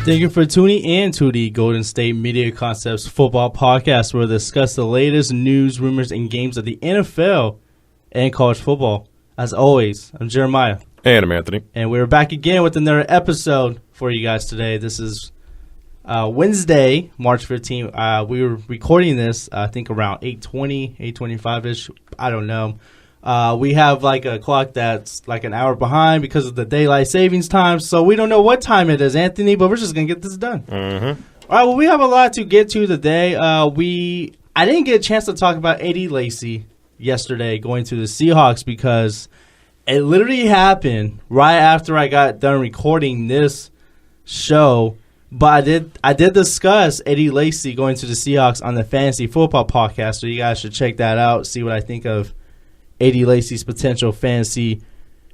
Thank you for tuning in to the Golden State Media Concepts Football Podcast, where we discuss the latest news, rumors, and games of the NFL and college football. As always, I'm Jeremiah. And I'm Anthony. And we're back again with another episode for you guys today. This is Wednesday, March 15th. We were recording this, I think, around 8:20, 8:25-ish. I don't know. We have like a clock that's like an hour behind because of the daylight savings time, so we don't know what time it is, Anthony, but we're just going to get this done. Mm-hmm. All right, well, we have a lot to get to today. I didn't get a chance to talk about Eddie Lacy yesterday going to the Seahawks because it literally happened right after I got done recording this show. But I did discuss Eddie Lacy going to the Seahawks on the Fantasy Football Podcast, so you guys should check that out, see what I think of Eddie Lacy's potential fantasy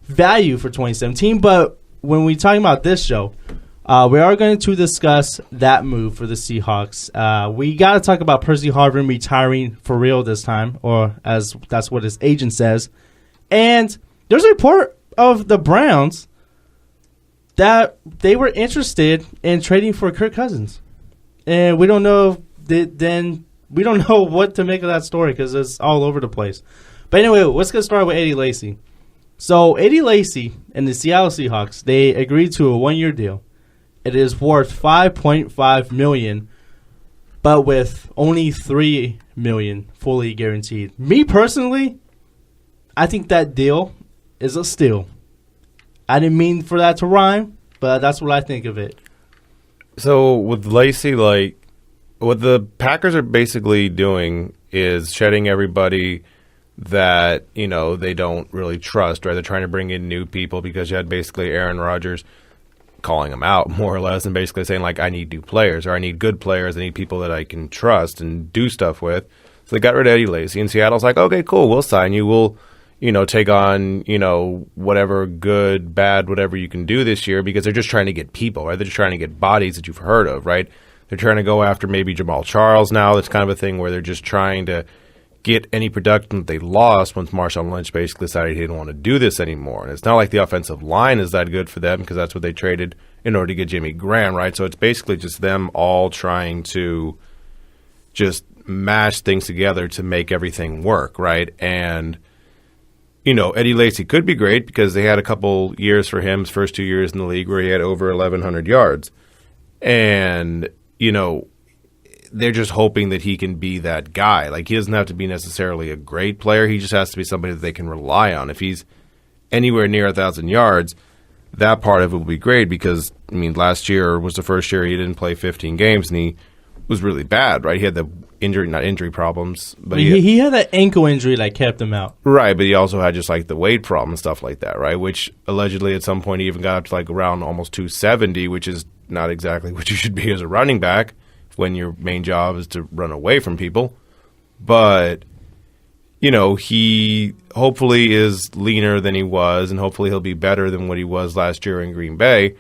value for 2017. But when we're talking about this show, we are going to discuss that move for the Seahawks. We got to talk about Percy Harvin retiring for real this time, or as that's what his agent says. And there's a report of the Browns that they were interested in trading for Kirk Cousins. And we don't know we don't know what to make of that story because it's all over the place. But anyway, let's get started with Eddie Lacy. So Eddie Lacy and the Seattle Seahawks, they agreed to a one-year deal. It is worth $5.5 million, but with only $3 million fully guaranteed. Me personally, I think that deal is a steal. I didn't mean for that to rhyme, but that's what I think of it. So with Lacy, like what the Packers are basically doing is shedding everybody that, you know, they don't really trust, right? They're trying to bring in new people because you had basically Aaron Rodgers calling them out more or less and basically saying, like, I need new players or I need good players. I need people that I can trust and do stuff with. So they got rid of Eddie Lacy, and Seattle's like, okay, cool, we'll sign you. We'll, you know, take on, you know, whatever good, bad, whatever you can do this year because they're just trying to get people, right? They're just trying to get bodies that you've heard of, right? They're trying to go after maybe Jamal Charles now. That's kind of a thing where they're just trying to get any production that they lost once Marshawn Lynch basically decided he didn't want to do this anymore. And it's not like the offensive line is that good for them because that's what they traded in order to get Jimmy Graham, right? So it's basically just them all trying to just mash things together to make everything work, right? And, you know, Eddie Lacy could be great because they had a couple years for him, his first 2 years in the league, where he had over 1,100 yards. And, you know, they're just hoping that he can be that guy. Like, he doesn't have to be necessarily a great player. He just has to be somebody that they can rely on. If he's anywhere near 1,000 yards, that part of it will be great because, I mean, last year was the first year he didn't play 15 games, and he was really bad, right? He had the injury problems. But he had that ankle injury that kept him out. Right, but he also had just, like, the weight problem and stuff like that, right? Which allegedly at some point he even got up to, like, around almost 270, which is not exactly what you should be as a running back when your main job is to run away from people. But, you know, he hopefully is leaner than he was, and hopefully he'll be better than what he was last year in Green Bay.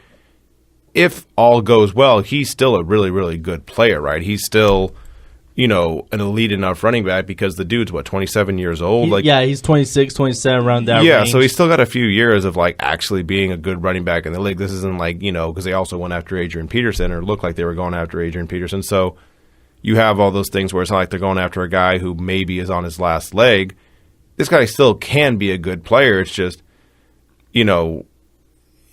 If all goes well, he's still a really, really good player, right? He's still, you know, an elite enough running back because the dude's, 27 years old? He's 26, 27, around that range. Yeah, so he's still got a few years of, like, actually being a good running back in the league. This isn't like, you know, because they also went after Adrian Peterson, or looked like they were going after Adrian Peterson. So you have all those things where it's not like they're going after a guy who maybe is on his last leg. This guy still can be a good player. It's just, you know,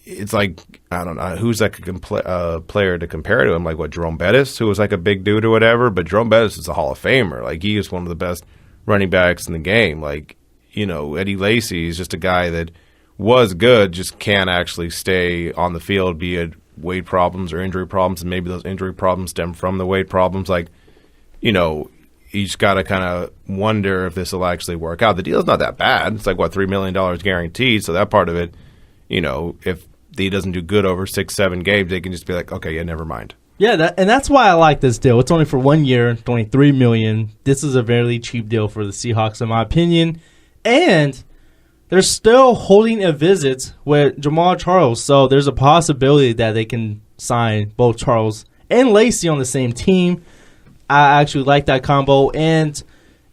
it's like, I don't know, who's like a player to compare to him? Like, what, Jerome Bettis, who was like a big dude or whatever? But Jerome Bettis is a Hall of Famer. Like, he is one of the best running backs in the game. Like, you know, Eddie Lacy is just a guy that was good, just can't actually stay on the field, be it weight problems or injury problems, and maybe those injury problems stem from the weight problems. Like, you know, you just got to kind of wonder if this will actually work out. The deal's not that bad. It's like, what, $3 million guaranteed, so that part of it, you know, if he doesn't do good over 6-7 games, they can just be like, okay, yeah, never mind. Yeah, and that's why I like this deal. It's only for 1 year, it's only $3 million. This is a very cheap deal for the Seahawks, in my opinion. And they're still holding a visit with Jamal Charles, so there's a possibility that they can sign both Charles and Lacy on the same team. I actually like that combo, and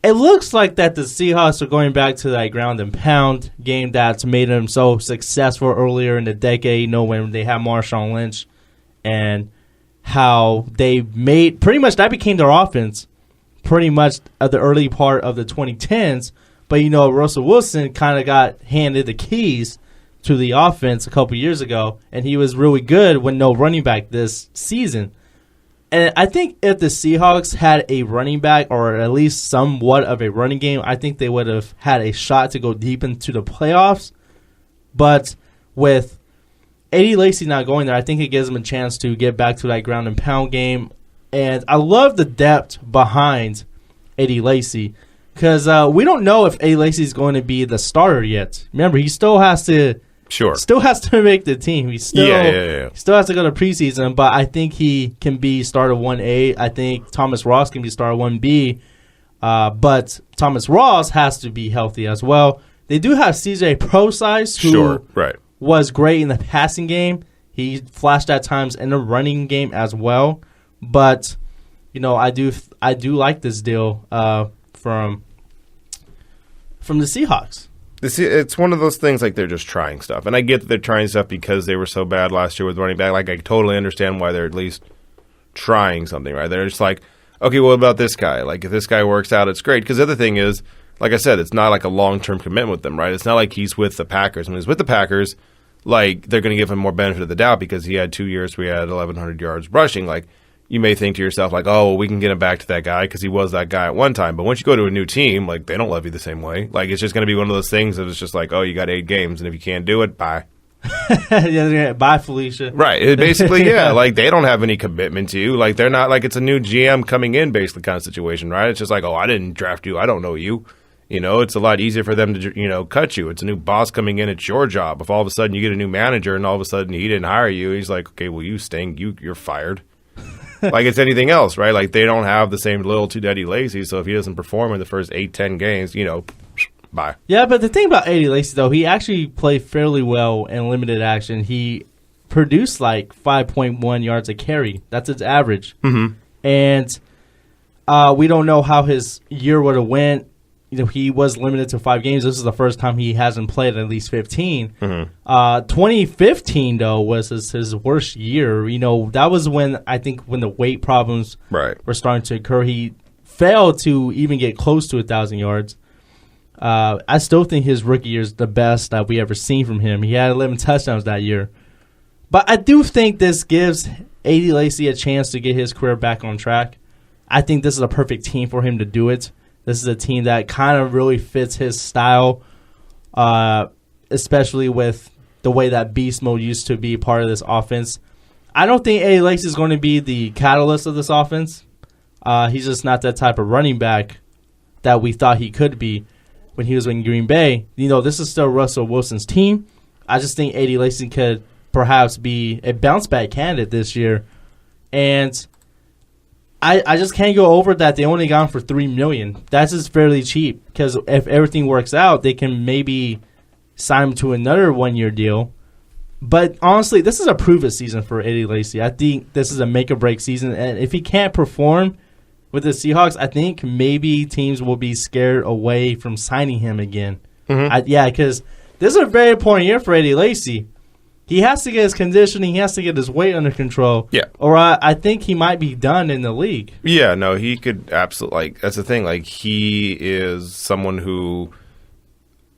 it looks like that the Seahawks are going back to that ground and pound game that's made them so successful earlier in the decade, you know, when they had Marshawn Lynch and how they made pretty much that became their offense pretty much at the early part of the 2010s. But, Russell Wilson kind of got handed the keys to the offense a couple years ago, and he was really good with no running back this season. And I think if the Seahawks had a running back or at least somewhat of a running game, I think they would have had a shot to go deep into the playoffs. But with Eddie Lacy not going there, I think it gives them a chance to get back to that ground and pound game. And I love the depth behind Eddie Lacy because we don't know if Eddie Lacy is going to be the starter yet. Remember, he still has to make the team. He still has to go to preseason, but I think he can be starter 1A. I think Thomas Ross can be starter 1B, but Thomas Ross has to be healthy as well. They do have CJ Prosise, who was great in the passing game. He flashed at times in the running game as well. But I do like this deal from the Seahawks. It's one of those things like they're just trying stuff. And I get that they're trying stuff because they were so bad last year with running back. Like, I totally understand why they're at least trying something, right? They're just like, okay, what about this guy? Like, if this guy works out, it's great. Because the other thing is, like I said, it's not like a long-term commitment with them, right? It's not like he's with the Packers. When he's with the Packers, like, they're going to give him more benefit of the doubt because he had 2 years where he had 1,100 yards rushing. Like, you may think to yourself, like, oh, well, we can get him back to that guy because he was that guy at one time. But once you go to a new team, like, they don't love you the same way. Like, it's just going to be one of those things that it's just like, oh, you got 8 games, and if you can't do it, bye. Bye, Felicia. Right. It basically, yeah, like, they don't have any commitment to you. Like, they're not, like, it's a new GM coming in, basically, kind of situation, right? It's just like, oh, I didn't draft you. I don't know you. It's a lot easier for them to, cut you. It's a new boss coming in. It's your job. If all of a sudden you get a new manager and all of a sudden he didn't hire you, he's like, okay, well, you stink. You're fired. Like it's anything else, right? Like they don't have the same loyalty to Eddie Lacy, so if he doesn't perform in the first 8-10 games, bye. Yeah, but the thing about Eddie Lacy, though, he actually played fairly well in limited action. He produced like 5.1 yards a carry. That's his average. Mm-hmm. And we don't know how his year would have went. He was limited to 5 games. This is the first time he hasn't played at least 15. Mm-hmm. 2015, though, was his worst year. That was when the weight problems were starting to occur. He failed to even get close to 1,000 yards. I still think his rookie year is the best that we ever seen from him. He had 11 touchdowns that year. But I do think this gives Eddie Lacy a chance to get his career back on track. I think this is a perfect team for him to do it. This is a team that kind of really fits his style, especially with the way that beast mode used to be part of this offense. I don't think Eddie Lacy is going to be the catalyst of this offense. He's just not that type of running back that we thought he could be when he was in Green Bay. This is still Russell Wilson's team. I just think Eddie Lacy could perhaps be a bounce-back candidate this year. And I just can't go over that they only got him for $3 million. That's just fairly cheap because if everything works out, they can maybe sign him to another 1-year deal. But honestly, this is a prove-it season for Eddie Lacy. I think this is a make-or-break season. And if he can't perform with the Seahawks, I think maybe teams will be scared away from signing him again. Mm-hmm. Because this is a very important year for Eddie Lacy. He has to get his conditioning. He has to get his weight under control. Yeah. Or I think he might be done in the league. Yeah, no, he could absolutely. That's the thing. Like, he is someone who.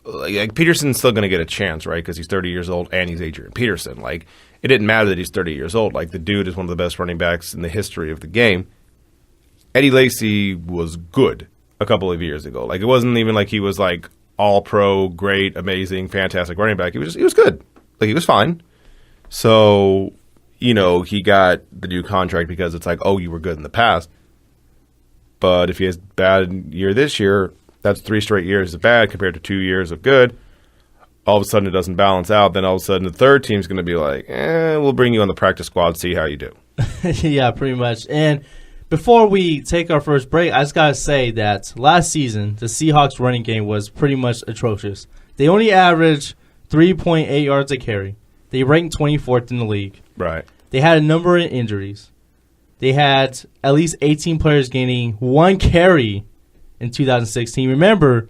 Like Peterson's still going to get a chance, right? Because he's 30 years old and he's Adrian Peterson. Like, it didn't matter that he's 30 years old. Like, the dude is one of the best running backs in the history of the game. Eddie Lacy was good a couple of years ago. Like, it wasn't even like he was like all pro, great, amazing, fantastic running back. He was good. Like, he was fine. So, he got the new contract because it's like, oh, you were good in the past. But if he has a bad year this year, that's 3 straight years of bad compared to 2 years of good. All of a sudden it doesn't balance out. Then all of a sudden the third team's going to be like, we'll bring you on the practice squad, see how you do. Yeah, pretty much. And before we take our first break, I just got to say that last season, the Seahawks running game was pretty much atrocious. They only averaged 3.8 yards a carry. They ranked 24th in the league. Right. They had a number of injuries. They had at least 18 players gaining 1 carry in 2016. Remember,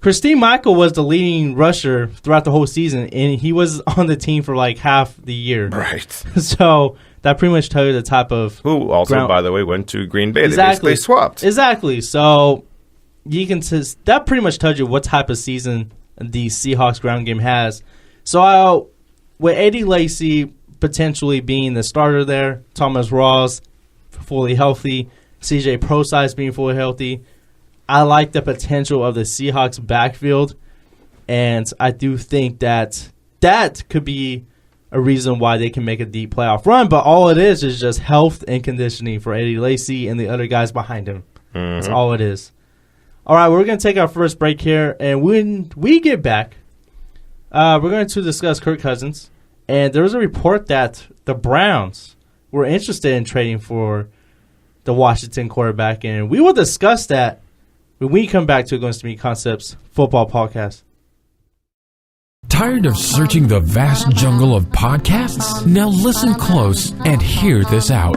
Christine Michael was the leading rusher throughout the whole season, and he was on the team for like half the year. Right. So that pretty much tells you the type of who also, by the way, went to Green Bay. Exactly. They swapped. Exactly. So you can that pretty much tells you what type of season the Seahawks ground game has. So with Eddie Lacy potentially being the starter there, Thomas Rawls fully healthy, CJ Prosise being fully healthy, I like the potential of the Seahawks backfield, and I do think that could be a reason why they can make a deep playoff run, but all it is just health and conditioning for Eddie Lacy and the other guys behind him. Mm-hmm. That's all it is. All right, we're going to take our first break here, and when we get back, we're going to discuss Kirk Cousins, and there was a report that the Browns were interested in trading for the Washington quarterback, and we will discuss that when we come back to Going to Meet Concepts Football Podcast. Tired of searching the vast jungle of podcasts? Now listen close and hear this out.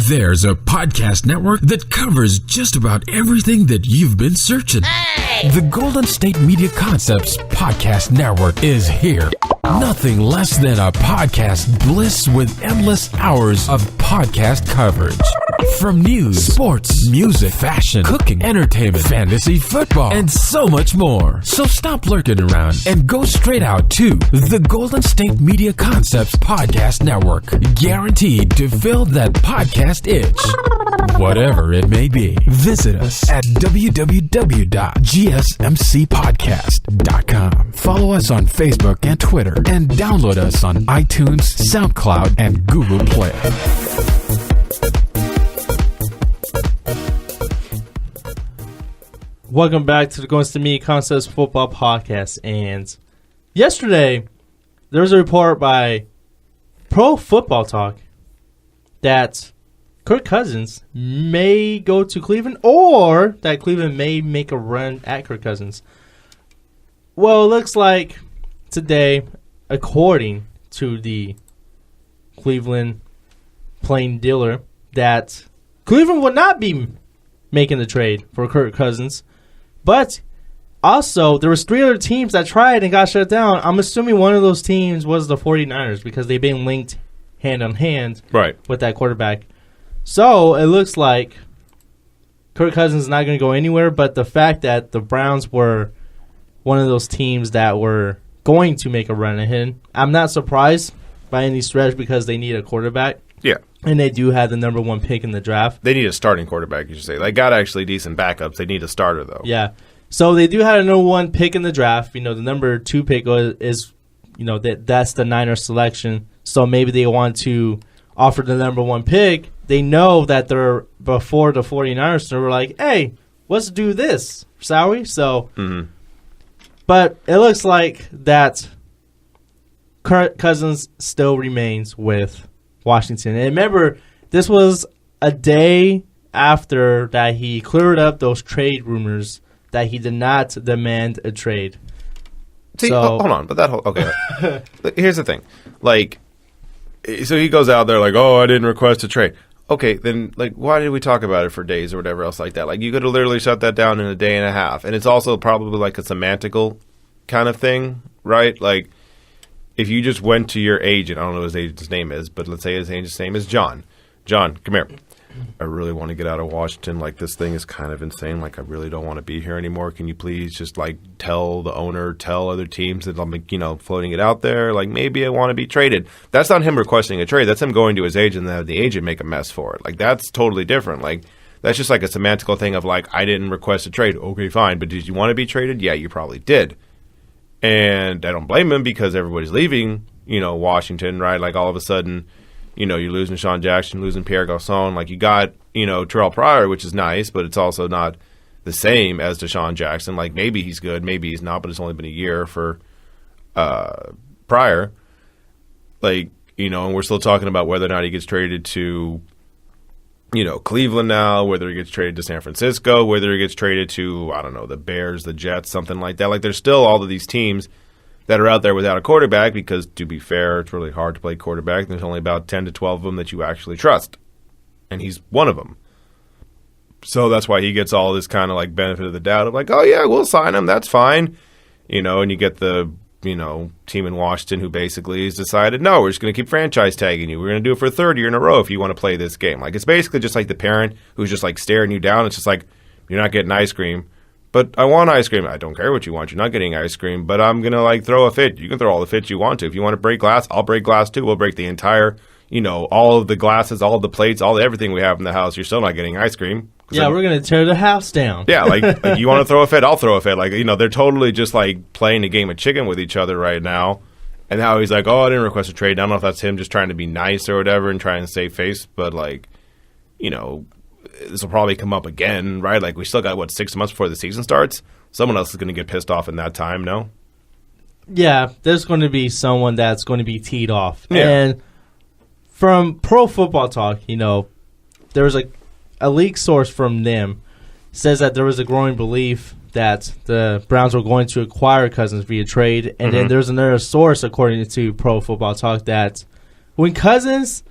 There's a podcast network that covers just about everything that you've been searching. Hey! The Golden State Media Concepts Podcast Network is here. Nothing less than a podcast bliss with endless hours of podcast coverage. From news, sports, music, fashion, cooking, entertainment, fantasy, football, and so much more. So stop lurking around and go straight out to the Golden State Media Concepts Podcast Network. Guaranteed to fill that podcast itch. Whatever it may be. Visit us at www.gsmcpodcast.com. Follow us on Facebook and Twitter, and download us on iTunes, SoundCloud, and Google Play. Welcome back to the Going to Meet Concepts Football Podcast. And yesterday, there was a report by Pro Football Talk that Kirk Cousins may go to Cleveland, or that Cleveland may make a run at Kirk Cousins. Well, it looks like today, according to the Cleveland Plain Dealer, that Cleveland will not be making the trade for Kirk Cousins. But also, there was 3 other teams that tried and got shut down. I'm assuming one of those teams was the 49ers because they've been linked hand on hand with that quarterback. So it looks like Kirk Cousins is not going to go anywhere, but the fact that the Browns were one of those teams that were going to make a run at him, I'm not surprised by any stretch because they need a quarterback. Yeah. And they do have the number 1 pick in the draft. They need a starting quarterback, you should say. They got actually decent backups. They need a starter, though. Yeah. So they do have a number 1 pick in the draft. You know, the number 2 pick is, you know, that's the Niners selection. So maybe they want to offer the number 1 pick. They know that they're before the 49ers, so we're like, hey, let's do this, shall we? So, But it looks like that Kirk Cousins still remains with Washington. And remember, this was a day after that he cleared up those trade rumors that he did not demand a trade. See, hold on, but okay. Here's the thing, like, so he goes out there like, oh, I didn't request a trade. Okay, then, like, why did we talk about it for days or whatever else like that? Like, you could have literally shut that down in a day and a half. And it's also probably like a semantical kind of thing, right? Like, if you just went to your agent, I don't know what his agent's name is, but let's say his agent's name is John. John, come here. I really want to get out of Washington. Like, this thing is kind of insane. Like, I really don't want to be here anymore. Can you please just, like, tell the owner, tell other teams that I'm, you know, floating it out there? Like, maybe I want to be traded. That's not him requesting a trade. That's him going to his agent and have the agent make a mess for it. Like, that's totally different. Like, that's just like a semantical thing of, like, I didn't request a trade. Okay, fine. But did you want to be traded? Yeah, you probably did. And I don't blame him because everybody's leaving, you know, Washington, right? Like, all of a sudden, you know, you're losing Sean Jackson, losing Pierre Garçon. Like, you got, you know, Terrell Pryor, which is nice, but it's also not the same as Deshaun Jackson. Like, maybe he's good, maybe he's not, but it's only been a year for Pryor. Like, you know, and we're still talking about whether or not he gets traded to, you know, Cleveland now, whether he gets traded to San Francisco, whether he gets traded to, I don't know, the Bears, the Jets, something like that. Like, there's still all of these teams that are out there without a quarterback because, to be fair, it's really hard to play quarterback. There's only about 10 to 12 of them that you actually trust, and he's one of them. So that's why he gets all this kind of like benefit of the doubt of like, oh yeah, we'll sign him. That's fine. And you get the, team in Washington who basically has decided, no, we're just going to keep franchise tagging you. We're going to do it for a third year in a row if you want to play this game. Like, it's basically just like the parent who's just like staring you down. It's just like, you're not getting ice cream, but I want ice cream. I don't care what you want. You're not getting ice cream, but I'm going to like throw a fit. You can throw all the fits you want to. If you want to break glass, I'll break glass too. We'll break the entire, all of the glasses, all of the plates, all everything we have in the house. You're still not getting ice cream. Yeah, we're going to tear the house down. Yeah, like you want to throw a fit, I'll throw a fit. Like, they're totally just like playing a game of chicken with each other right now. And now he's like, oh, I didn't request a trade. I don't know if that's him just trying to be nice or whatever and trying to save face. But like, this will probably come up again, right? Like, we still got, 6 months before the season starts? Someone else is going to get pissed off in that time, no? Yeah, there's going to be someone that's going to be teed off. Yeah. And from Pro Football Talk, there was a leak source from them says that there was a growing belief that the Browns were going to acquire Cousins via trade. And then there's another source, according to Pro Football Talk, that when Cousins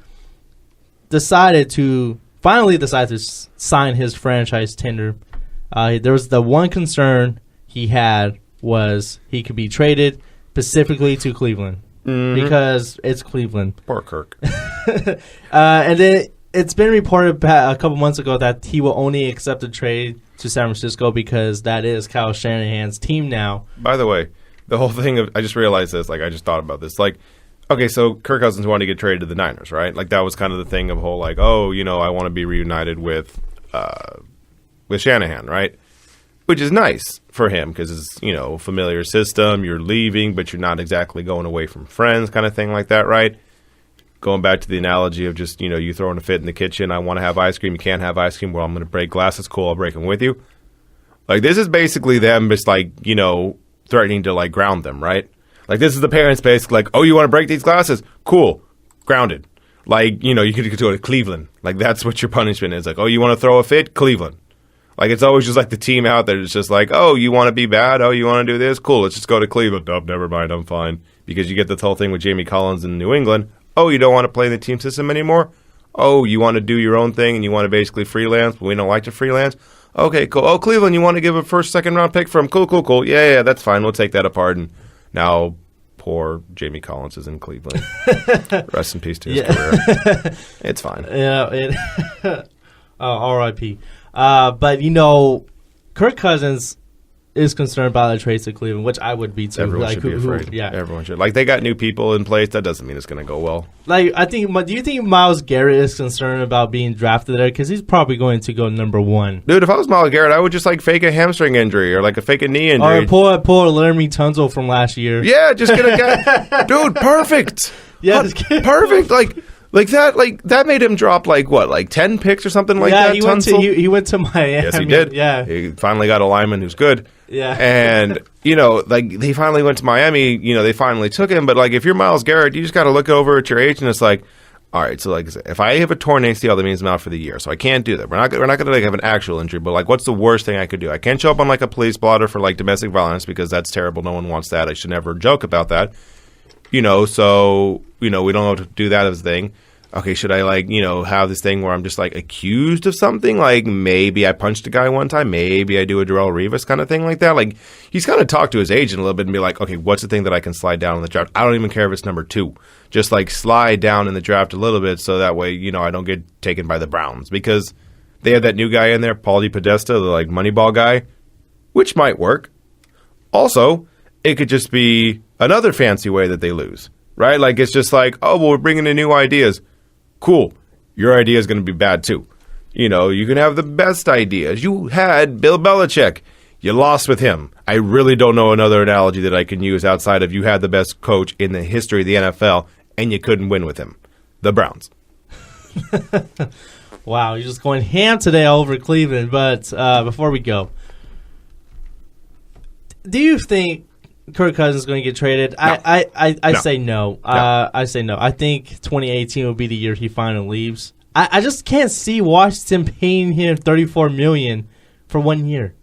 finally decided to sign his franchise tender, there was the one concern he had was he could be traded specifically to Cleveland because it's Cleveland. Poor Kirk. And then it's been reported a couple months ago that he will only accept a trade to San Francisco because that is Kyle Shanahan's team now. By the way, the whole thing of, I just realized this, like I just thought about this. Like, okay, so Kirk Cousins wanted to get traded to the Niners, right? Like that was kind of the thing of whole like, oh, I want to be reunited with Shanahan, right? Which is nice for him because it's, familiar system. You're leaving, but you're not exactly going away from friends kind of thing like that, right? Going back to the analogy of just, you throwing a fit in the kitchen. I want to have ice cream. You can't have ice cream. Well, I'm going to break glasses. Cool. I'll break them with you. Like, this is basically them just, like, threatening to, like, ground them, right? Like, this is the parents basically like, oh, you want to break these glasses? Cool. Grounded. Like, you could go to Cleveland. Like, that's what your punishment is. Like, oh, you want to throw a fit? Cleveland. Like, it's always just like the team out there. It's just like, oh, you want to be bad? Oh, you want to do this? Cool. Let's just go to Cleveland. Oh, never mind. I'm fine. Because you get this whole thing with Jamie Collins in New England. Oh, you don't want to play in the team system anymore? Oh, you want to do your own thing and you want to basically freelance, but we don't like to freelance? Okay, cool. Oh, Cleveland, you want to give a first, second round pick for him? Cool. Yeah, that's fine. We'll take that apart. And now poor Jamie Collins is in Cleveland. Rest in peace to his career. It's fine. Yeah, R.I.P. But, Kirk Cousins is concerned about the trades to Cleveland, which I would be too. Everyone should be afraid. Yeah, everyone should. Like, they got new people in place. That doesn't mean it's going to go well. Like, do you think Myles Garrett is concerned about being drafted there? Because he's probably going to go number one. Dude, if I was Myles Garrett, I would just like fake a hamstring injury or like a fake a knee injury. Or pull a Laramie Tunsil from last year. Yeah, just get a guy. Dude, perfect. Yeah, perfect. Like that made him drop like 10 picks or something like that. He went to Miami. Yes, he did. Yeah, he finally got a lineman who's good. Yeah, and he finally went to Miami. They finally took him. But like, if you're Myles Garrett, you just got to look over at your agent. It's like, all right, so like, if I have a torn ACL, that means I'm out for the year. So I can't do that. We're not going to like have an actual injury. But like, what's the worst thing I could do? I can't show up on like a police blotter for like domestic violence because that's terrible. No one wants that. I should never joke about that. So we don't know to do that as a thing. Okay, should I have this thing where I'm just like accused of something? Like maybe I punched a guy one time, maybe I do a Darrelle Revis kind of thing like that. Like he's kind of talked to his agent a little bit and be like, okay, what's the thing that I can slide down in the draft? I don't even care if it's number 2. Just like slide down in the draft a little bit so that way, I don't get taken by the Browns because they have that new guy in there, Paulie Podesta, the like Moneyball guy, which might work. Also, it could just be another fancy way that they lose, right? Like it's just like, oh, well, we're bringing in new ideas. Cool. Your idea is going to be bad, too. You can have the best ideas. You had Bill Belichick. You lost with him. I really don't know another analogy that I can use outside of you had the best coach in the history of the NFL, and you couldn't win with him. The Browns. Wow, you're just going ham today all over Cleveland. But before we go, do you think Kirk Cousins is going to get traded? No. I say no. I say no. I think 2018 will be the year he finally leaves. I just can't see Washington paying him $34 million for 1 year.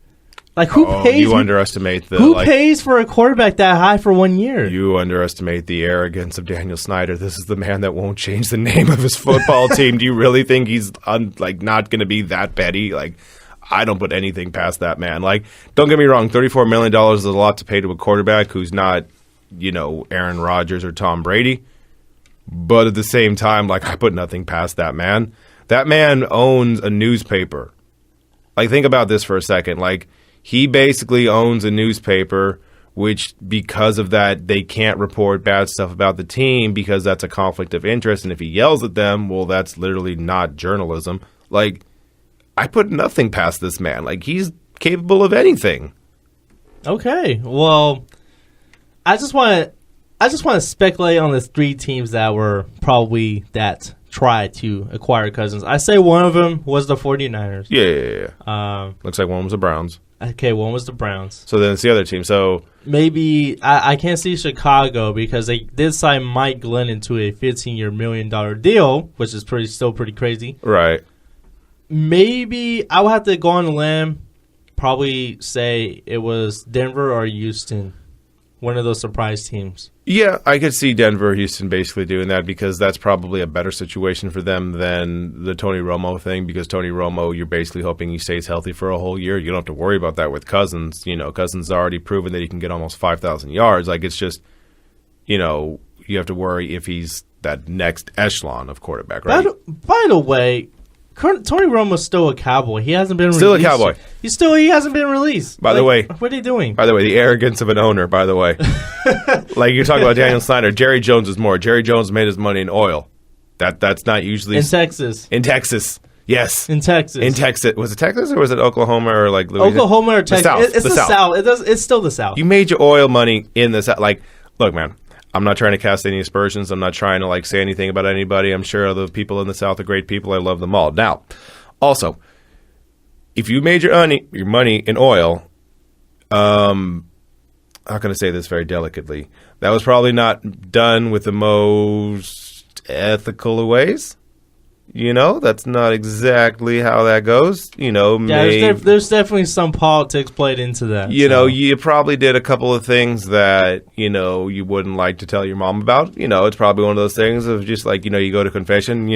Like who pays? You underestimate the who pays for a quarterback that high for 1 year? You underestimate the arrogance of Daniel Snyder. This is the man that won't change the name of his football team. Do you really think he's not going to be that petty? Like, I don't put anything past that man. Like, don't get me wrong, $34 million is a lot to pay to a quarterback who's not, Aaron Rodgers or Tom Brady. But at the same time, like, I put nothing past that man. That man owns a newspaper. Like, think about this for a second. Like, he basically owns a newspaper, which because of that, they can't report bad stuff about the team because that's a conflict of interest. And if he yells at them, well, that's literally not journalism. Like, I put nothing past this man. Like, he's capable of anything. Okay. Well, I just want to speculate on the three teams that were probably that tried to acquire Cousins. I say one of them was the 49ers. Yeah. Looks like one was the Browns. Okay, one was the Browns. So then it's the other team. So maybe I can't see Chicago because they did sign Mike Glennon to a $15-year $1 million deal, which is still pretty crazy. Right. Maybe I would have to go on a limb, probably say it was Denver or Houston, one of those surprise teams. Yeah, I could see Denver or Houston basically doing that because that's probably a better situation for them than the Tony Romo thing because Tony Romo, you're basically hoping he stays healthy for a whole year. You don't have to worry about that with Cousins. Cousins already proven that he can get almost 5,000 yards. Like, it's just, you have to worry if he's that next echelon of quarterback, right? By the way, Tony Romo's still a Cowboy. He hasn't been still released. Still a Cowboy. He hasn't been released. By the way. What are they doing? By the way, the arrogance of an owner, by the way. Like, you're talking about Daniel Snyder. Jerry Jones is more. Jerry Jones made his money in oil. That's not usually... In Texas. In Texas. Yes. In Texas. Was it Texas or was it Oklahoma or like Louisiana? Oklahoma or Texas. It's the South. It's still the South. You made your oil money in the South. Like, look, man. I'm not trying to cast any aspersions. I'm not trying to say anything about anybody. I'm sure the people in the South are great people. I love them all. Now, also, if you made your money in oil, how can I say this very delicately? That was probably not done with the most ethical of ways. That's not exactly how that goes. There's definitely some politics played into that. You probably did a couple of things that, you wouldn't like to tell your mom about. It's probably one of those things of just like, you go to confession,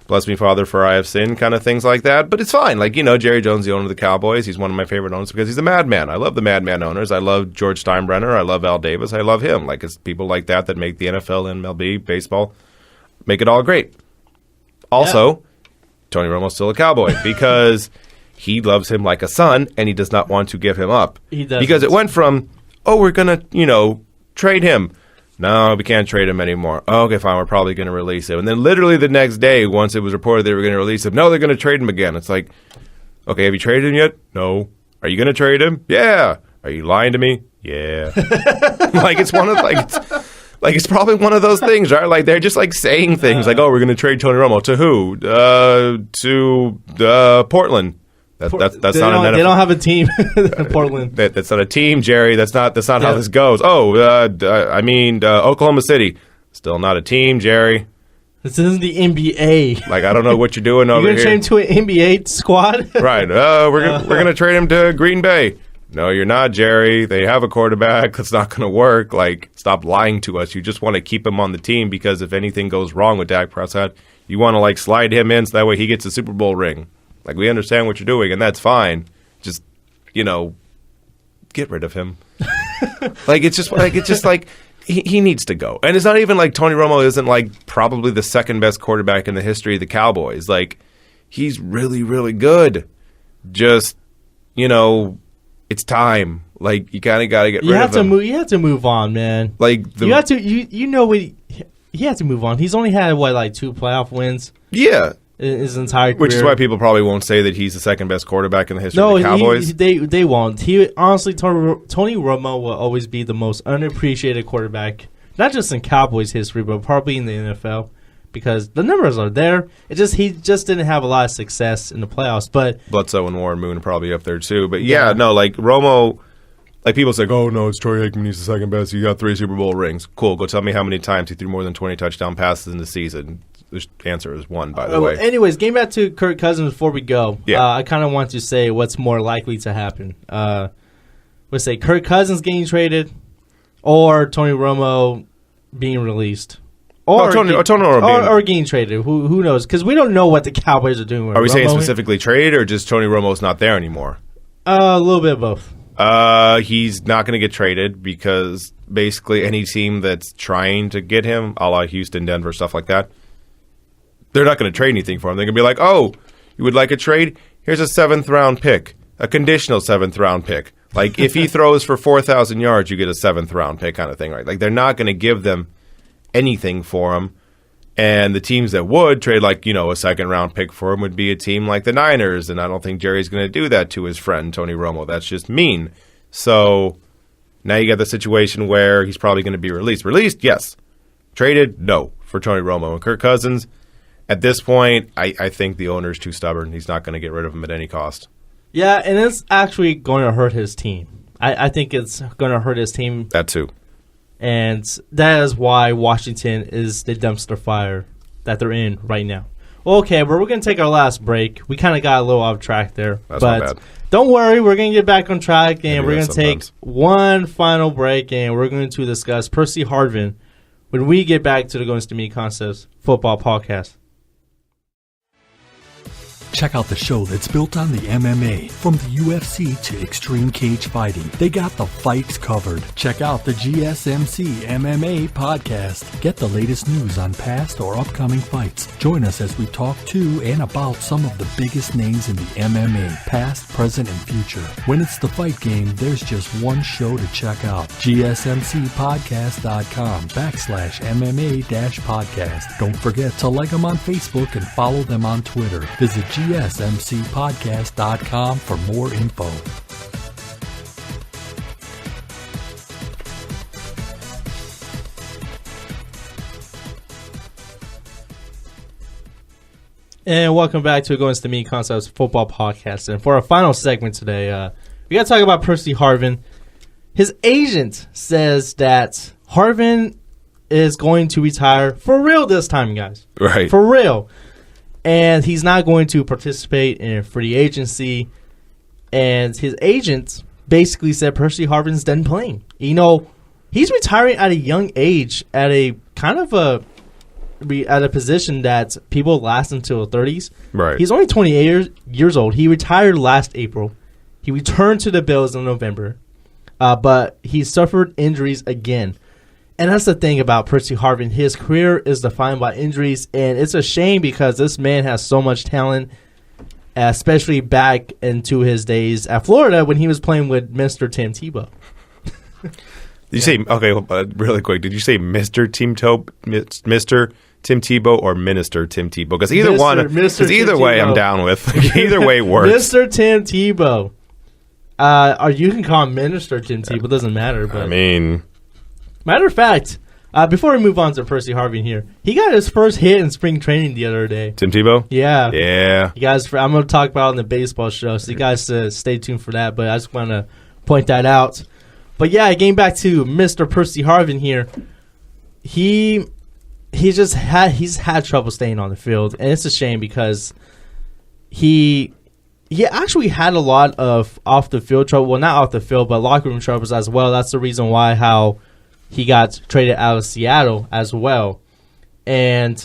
bless me, Father, for I have sinned, kind of things like that. But it's fine. Like, Jerry Jones, the owner of the Cowboys, he's one of my favorite owners because he's a madman. I love the madman owners. I love George Steinbrenner. I love Al Davis. I love him. Like, it's people like that make the NFL, MLB, baseball, make it all great. Also, Tony Romo's still a Cowboy because he loves him like a son and he does not want to give him up. He does. Because it went from, we're going to, trade him. No, we can't trade him anymore. Oh, okay, fine, we're probably going to release him. And then literally the next day, once it was reported they were going to release him, no, they're going to trade him again. It's like, okay, have you traded him yet? No. Are you going to trade him? Yeah. Are you lying to me? Yeah. It's one of, it's probably one of those things, right? Like, they're just, saying things like, we're going to trade Tony Romo. To who? To Portland. That's not an NFL. They don't have a team in Portland. That's not a team, Jerry. That's not how this goes. Oklahoma City. Still not a team, Jerry. This isn't the NBA. I don't know what you're doing over here. You're going to trade him to an NBA squad? Right. We're gonna trade him to Green Bay. No, you're not, Jerry. They have a quarterback. That's not going to work. Stop lying to us. You just want to keep him on the team because if anything goes wrong with Dak Prescott, you want to, slide him in so that way he gets a Super Bowl ring. We understand what you're doing, and that's fine. Just, get rid of him. He needs to go. And it's not even Tony Romo isn't, probably the second best quarterback in the history of the Cowboys. He's really, really good. Just, it's time. You kind of got to get rid of him. You have to move on, man. You have to. He had to move on. He's only had 2 playoff wins. Yeah, in his entire career. Which is why people probably won't say that he's the second best quarterback in the history of the Cowboys. They won't. Honestly, Tony Romo will always be the most unappreciated quarterback, not just in Cowboys history, but probably in the NFL. Because the numbers are there. He just didn't have a lot of success in the playoffs. But Bledsoe and Warren Moon are probably up there too. But Romo, people say, oh no, it's Troy Aikman. He's the second best. He got 3 Super Bowl rings. Cool. Go tell me how many times he threw more than 20 touchdown passes in the season. The answer is 1, by the way. Anyways, getting back to Kirk Cousins before we go. Yeah. I kind of want to say what's more likely to happen. Let's say Kirk Cousins getting traded or Tony Romo being released. Or Romo getting traded. Who knows? Because we don't know what the Cowboys are doing. Are we saying specifically trade or just Tony Romo's not there anymore? A little bit of both. He's not going to get traded because basically any team that's trying to get him, a la Houston, Denver, stuff like that, they're not going to trade anything for him. They're going to be like, oh, you would like a trade? Here's a 7th-round pick, a conditional 7th-round pick. Like, if he throws for 4,000 yards, you get a 7th-round pick kind of thing, right? Like, they're not going to give them anything for him. And the teams that would trade, like, you know, a 2nd-round pick for him would be a team like the Niners, and I don't think Jerry's going to do that to his friend, Tony Romo. That's just mean. So now you got the situation where he's probably going to be released. Released, yes. Traded, no, for Tony Romo. And Kirk Cousins, at this point, I think the owner's too stubborn. He's not going to get rid of him at any cost. Yeah, and it's actually going to hurt his team. I think it's going to hurt his team. That too. And that is why Washington is the dumpster fire that they're in right now. Okay, we're going to take our last break. We kind of got a little off track there. That's not bad. Don't worry, we're going to get back on track, and we're going to take one final break, and we're going to discuss Percy Harvin when we get back to the Going to Me Concepts Football Podcast. Check out the show that's built on the MMA. From the UFC to extreme cage fighting, they got the fights covered. Check out the GSMC MMA podcast. Get the latest news on past or upcoming fights. Join us as we talk to and about some of the biggest names in the MMA, past, present, and future. When it's the fight game, there's just one show to check out. GSMCpodcast.com/MMA-podcast. Don't forget to like them on Facebook and follow them on Twitter. Visit GSMCpodcast.com for more info. And welcome back to Going to Me Concepts Football Podcast. And for our final segment today, we got to talk about Percy Harvin. His agent says that Harvin is going to retire for real this time, guys. Right. For real. And he's not going to participate in free agency. And his agent basically said Percy Harvin's done playing. You know, he's retiring at a young age at a kind of a position that people last until 30s. Right. He's only 28 years old. He retired last April. He returned to the Bills in November. But he suffered injuries again. And that's the thing about Percy Harvin. His career is defined by injuries, and it's a shame because this man has so much talent, especially back into his days at Florida when he was playing with Mr. Tim Tebow. Did you say, okay, really quick, did you say Mr. Tim Tebow or Minister Tim Tebow? Because either way I'm down with. Either way works. Mr. Tim Tebow. Or you can call him Minister Tim Tebow. It doesn't matter. But I mean... Matter of fact, before we move on to Percy Harvin here, he got his first hit in spring training the other day. Tim Tebow? Yeah. Yeah. You guys, I'm going to talk about it on the baseball show, so you guys stay tuned for that, but I just want to point that out. But yeah, getting back to Mr. Percy Harvin here, he's had trouble staying on the field, and it's a shame because he actually had a lot of off-the-field trouble. Well, not off-the-field, but locker room troubles as well. That's the reason why how he got traded out of Seattle as well. And,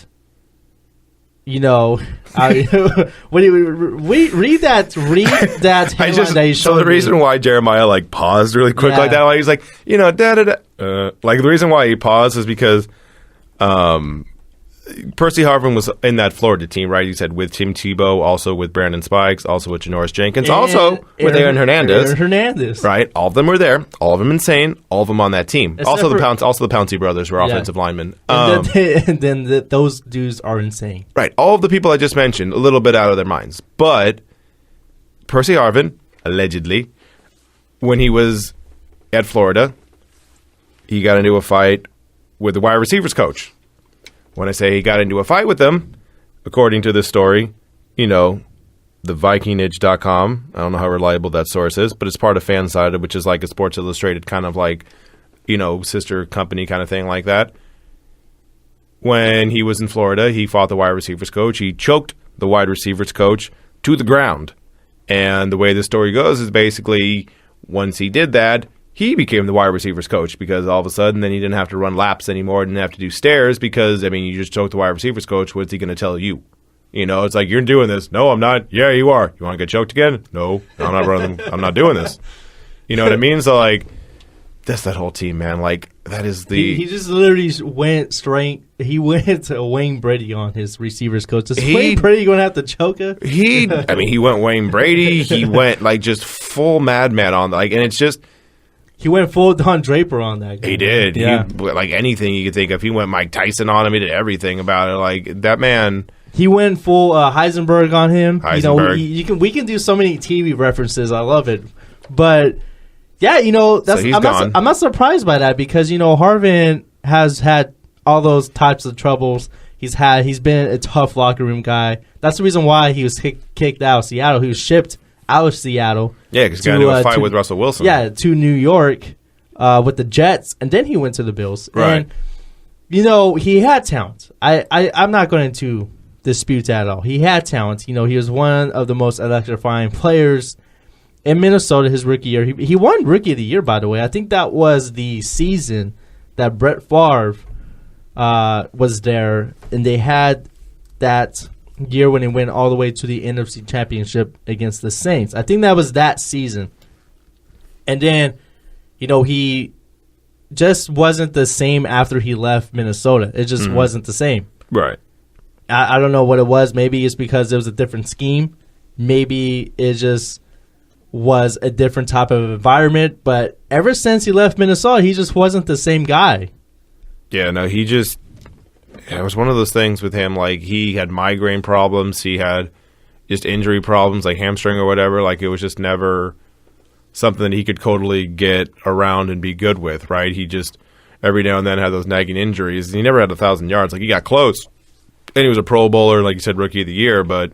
you know, read that headline So the reason why Jeremiah, paused really quick like that, why he's like, the reason why he paused is because Percy Harvin was in that Florida team, right? You said with Tim Tebow, also with Brandon Spikes, also with Janoris Jenkins, also with Aaron Hernandez. Right? All of them were there. All of them insane. All of them on that team. Also the Pouncey brothers were offensive linemen. And then those dudes are insane. Right. All of the people I just mentioned, a little bit out of their minds. But Percy Harvin, allegedly, when he was at Florida, he got into a fight with the wide receivers coach. When I say he got into a fight with them, according to this story, the Vikingage.com, I don't know how reliable that source is, but it's part of Fansided, which is like a Sports Illustrated kind of sister company kind of thing like that. When he was in Florida, he fought the wide receivers coach. He choked the wide receivers coach to the ground. And the way the story goes is basically once he did that, he became the wide receivers coach because all of a sudden then he didn't have to run laps anymore, didn't have to do stairs because, I mean, you just choked the wide receivers coach. What's he going to tell you? You know, it's like, you're doing this. No, I'm not. Yeah, you are. You want to get choked again? No, I'm not running. I'm not doing this. You know what I mean? So, like, that's that whole team, man. Like, that is the... He just literally went straight... He went to Wayne Brady on his receivers coach. Is Wayne Brady going to have to choke him? He went Wayne Brady. He went, like, just full madman on... Like, and it's just... He went full Don Draper on that guy. He did. Yeah. Like, anything you could think of. He went Mike Tyson on him. He did everything about it. Like, that man... He went full Heisenberg on him. Heisenberg. You know, we can do so many TV references. I love it. But... Yeah, you know, that's, so I'm not surprised by that because, you know, Harvin has had all those types of troubles. He's been a tough locker room guy. That's the reason why he was kicked out of Seattle. He was shipped out of Seattle. Yeah, because he got into a fight with Russell Wilson. Yeah, to New York with the Jets, and then he went to the Bills. Right. And, you know, he had talent. I'm not going to dispute that at all. He had talent. You know, he was one of the most electrifying players in Minnesota, his rookie year. He won Rookie of the Year, by the way. I think that was the season that Brett Favre was there, and they had that year when he went all the way to the NFC Championship against the Saints. I think that was that season. And then, you know, he just wasn't the same after he left Minnesota. It just wasn't the same. Right. I don't know what it was. Maybe it's because it was a different scheme. Maybe it just was a different type of environment, but ever since he left Minnesota, he just wasn't the same guy. Yeah, no, it was one of those things with him, like, he had migraine problems, he had just injury problems, like hamstring or whatever, like, it was just never something that he could totally get around and be good with, right? He just, every now and then, had those nagging injuries, and he never had 1,000 yards. Like, he got close, and he was a Pro Bowler, like you said, Rookie of the Year, but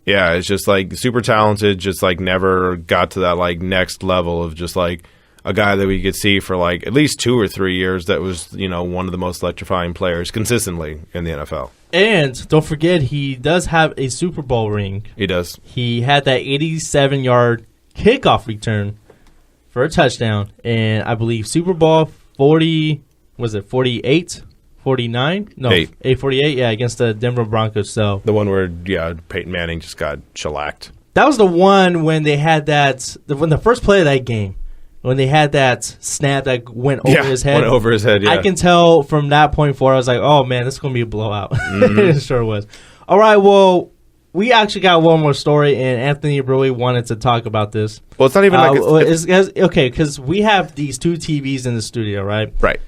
yeah, it's just, like, super talented, just, like, never got to that, like, next level of just, like, a guy that we could see for, like, at least 2 or 3 years that was, you know, one of the most electrifying players consistently in the NFL. And don't forget, he does have a Super Bowl ring. He does. He had that 87-yard kickoff return for a touchdown, and I believe Super Bowl 40, was it 48? 49? No, 848, yeah, against the Denver Broncos. So the one where, yeah, Peyton Manning just got shellacked. That was the one when they had when the first play of that game, when they had that snap that went over his head. Went over his head, yeah. I can tell from that point forward, I was like, oh, man, this is going to be a blowout. It sure was. All right, well, we actually got one more story, and Anthony really wanted to talk about this. Well, it's not even like okay, because we have these 2 TVs in the studio, right? Right.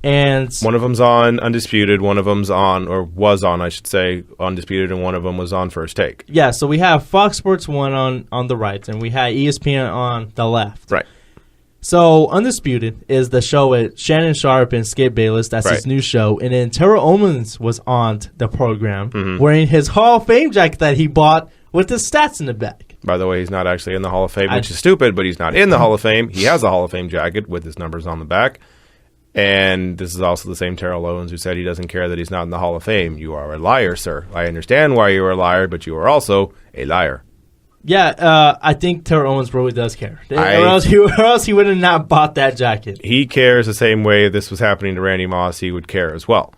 And one of them's on Undisputed, one of them's on, or was on, I should say, Undisputed, and one of them was on First Take. Yeah, so we have Fox Sports 1 on the right, and we had ESPN on the left. Right. So Undisputed is the show with Shannon Sharpe and Skip Bayless. That's his new show. And then Terrell Owens was on the program wearing his Hall of Fame jacket that he bought with his stats in the back. By the way, he's not actually in the Hall of Fame, which is stupid, but he's not in the Hall of Fame. He has a Hall of Fame jacket with his numbers on the back. And this is also the same Terrell Owens who said he doesn't care that he's not in the Hall of Fame. You are a liar, sir. I understand why you are a liar, but you are also a liar. Yeah, I think Terrell Owens really does care. Or else he would have not bought that jacket. He cares the same way this was happening to Randy Moss. He would care as well.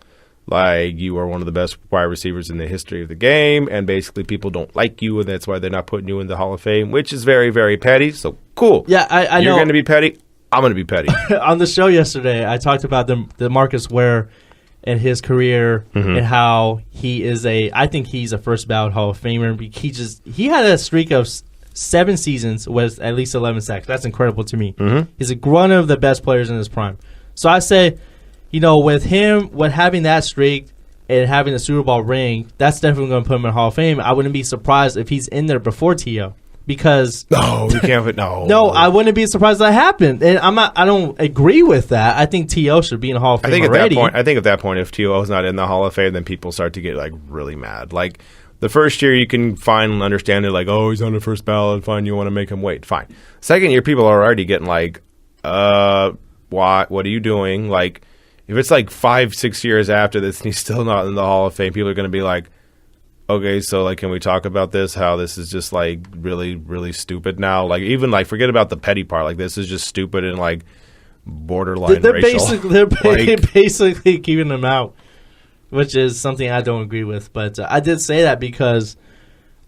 Like, you are one of the best wide receivers in the history of the game, and basically people don't like you, and that's why they're not putting you in the Hall of Fame, which is very, very petty. So, cool. Yeah, I know. You're going to be petty. I'm going to be petty. On the show yesterday, I talked about the Marcus Ware and his career and how he is I think he's a first ballot Hall of Famer. He had a streak of 7 seasons with at least 11 sacks. That's incredible to me. He's one of the best players in his prime. So I say, you know, with having that streak and having a Super Bowl ring, that's definitely going to put him in Hall of Fame. I wouldn't be surprised if he's in there before T.O. Because no, you can't. No, I wouldn't be surprised that happened, and I don't agree with that. I think T.O. should be in the Hall of Fame already. I think at that point, if T.O. is not in the Hall of Fame, then people start to get like really mad. Like the first year, you can fine and understand it, like, oh, he's on the first ballot, fine. You want to make him wait, fine. Second year, people are already getting like, what are you doing? Like, if it's like 5-6 years after this and he's still not in the Hall of Fame, people are going to be like, okay, so, like, can we talk about this, how this is just, like, really, really stupid now? Like, even, like, forget about the petty part. Like, this is just stupid and, like, borderline they're racial. They're basically keeping him out, which is something I don't agree with. But I did say that because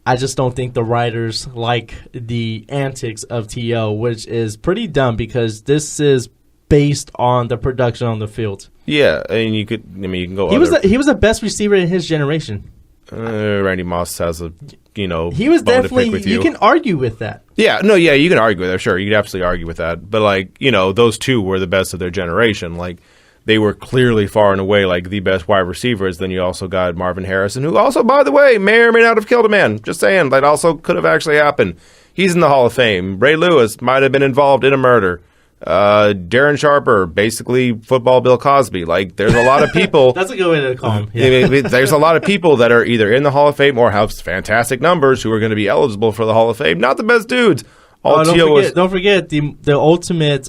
I just don't think the writers like the antics of T.O., which is pretty dumb because this is based on the production on the field. Yeah, and you can go. He was the best receiver in his generation. Randy Moss has a, he was definitely. You can argue with that. Yeah, you can argue with that. Sure, you can absolutely argue with that. But those two were the best of their generation. Like, they were clearly far and away like the best wide receivers. Then you also got Marvin Harrison, who also, by the way, may or may not have killed a man. Just saying, that also could have actually happened. He's in the Hall of Fame. Ray Lewis might have been involved in a murder. Darren Sharper, basically football Bill Cosby. Like, there's a lot of people. That's a good way to call him. Yeah. There's a lot of people that are either in the Hall of Fame or have fantastic numbers who are going to be eligible for the Hall of Fame. Not the best dudes. Don't forget the ultimate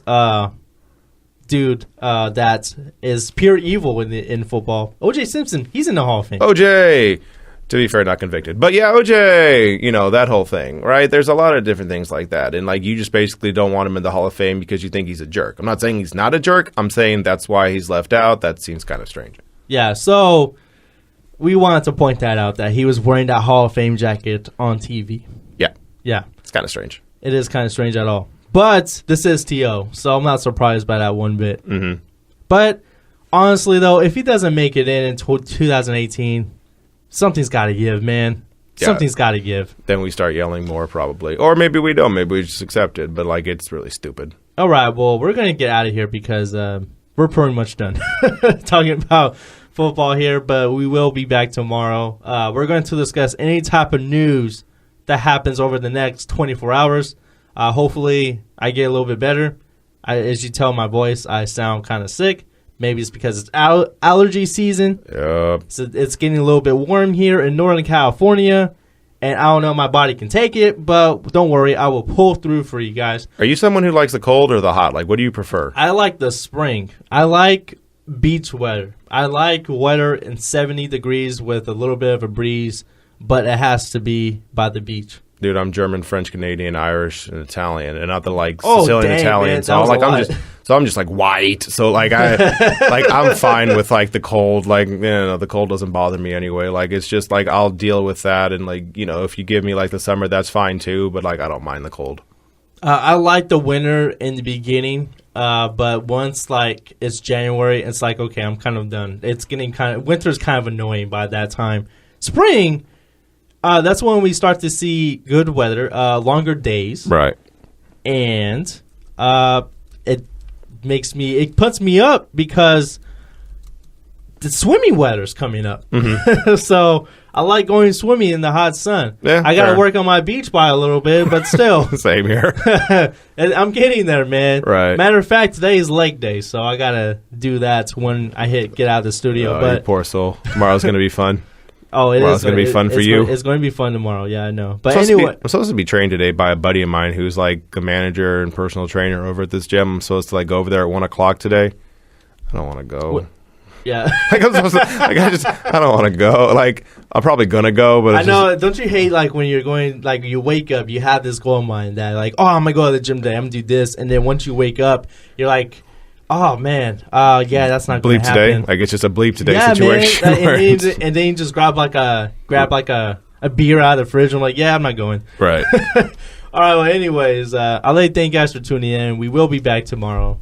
dude that is pure evil in football. O.J. Simpson, he's in the Hall of Fame. O.J., to be fair, not convicted. But yeah, O.J., that whole thing, right? There's a lot of different things like that. And you just basically don't want him in the Hall of Fame because you think he's a jerk. I'm not saying he's not a jerk. I'm saying that's why he's left out. That seems kind of strange. Yeah, so we wanted to point that out, that he was wearing that Hall of Fame jacket on TV. Yeah. Yeah. It's kind of strange. It is kind of strange at all. But this is T.O., so I'm not surprised by that one bit. Mm-hmm. But honestly, though, if he doesn't make it in 2018, something's got to give, man. Yeah. Something's got to give. Then we start yelling more, probably. Or maybe we don't. Maybe we just accept it. But, it's really stupid. All right, well, we're going to get out of here because we're pretty much done talking about football here. But we will be back tomorrow. We're going to discuss any type of news that happens over the next 24 hours. Hopefully, I get a little bit better. As you tell my voice, I sound kind of sick. Maybe it's because it's allergy season. Yep. So it's getting a little bit warm here in Northern California. And I don't know if my body can take it, but don't worry. I will pull through for you guys. Are you someone who likes the cold or the hot? What do you prefer? I like the spring. I like beach weather. I like weather in 70 degrees with a little bit of a breeze, but it has to be by the beach. Dude, I'm German, French, Canadian, Irish, and Italian, and not the dang, Sicilian Italian. Man, so I'm just white. So I'm fine with the cold. The cold doesn't bother me anyway. It's just I'll deal with that, and if you give me the summer, that's fine too. But I don't mind the cold. I like the winter in the beginning, but once it's January, it's okay, I'm kind of done. It's getting winter's kind of annoying by that time. Spring. That's when we start to see good weather, longer days. Right. And it puts me up because the swimming weather's coming up. Mm-hmm. So I like going swimming in the hot sun. Yeah, I got to work on my beach body a little bit, but still. Same here. I'm getting there, man. Right. Matter of fact, today is leg day, so I got to do that when I get out of the studio. But you poor soul. Tomorrow's going to be fun. Oh, it is. It's going to be fun for you. It's going to be fun tomorrow. Yeah, I know. But anyway. I'm supposed to be trained today by a buddy of mine who's a manager and personal trainer over at this gym. I'm supposed to go over there at 1 o'clock today. I don't want to go. What? Yeah. I don't want to go. I'm probably going to go. But I know. Don't you hate when you're going, you wake up, you have this goal in mind that oh, I'm going to go to the gym today. I'm going to do this. And then once you wake up, you're like, oh, man. Yeah, that's not going to happen. Bleep today. It's just a bleep today situation. Man. And then you just grab a beer out of the fridge. I'm like, yeah, I'm not going. Right. All right. Well, anyways, I'd like to thank you guys for tuning in. We will be back tomorrow.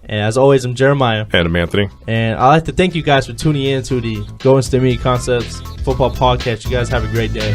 And as always, I'm Jeremiah. And I'm Anthony. And I'd like to thank you guys for tuning in to the Golden State Media Concepts Football Podcast. You guys have a great day.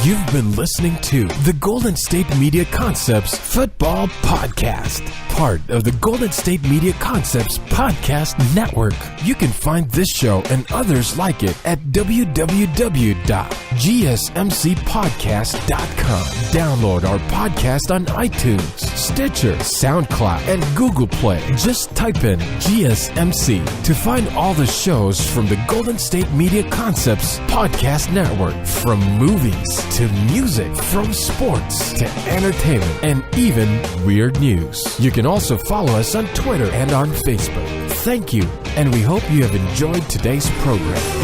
You've been listening to the Golden State Media Concepts Football Podcast, part of the Golden State Media Concepts Podcast Network. You can find this show and others like it at www.gsmcpodcast.com. Download our podcast on iTunes, Stitcher, SoundCloud, and Google Play. Just type in GSMC to find all the shows from the Golden State Media Concepts Podcast Network, from movies to music, from sports to entertainment, and even weird news. You can also follow us on Twitter and on Facebook. Thank you, and we hope you have enjoyed today's program.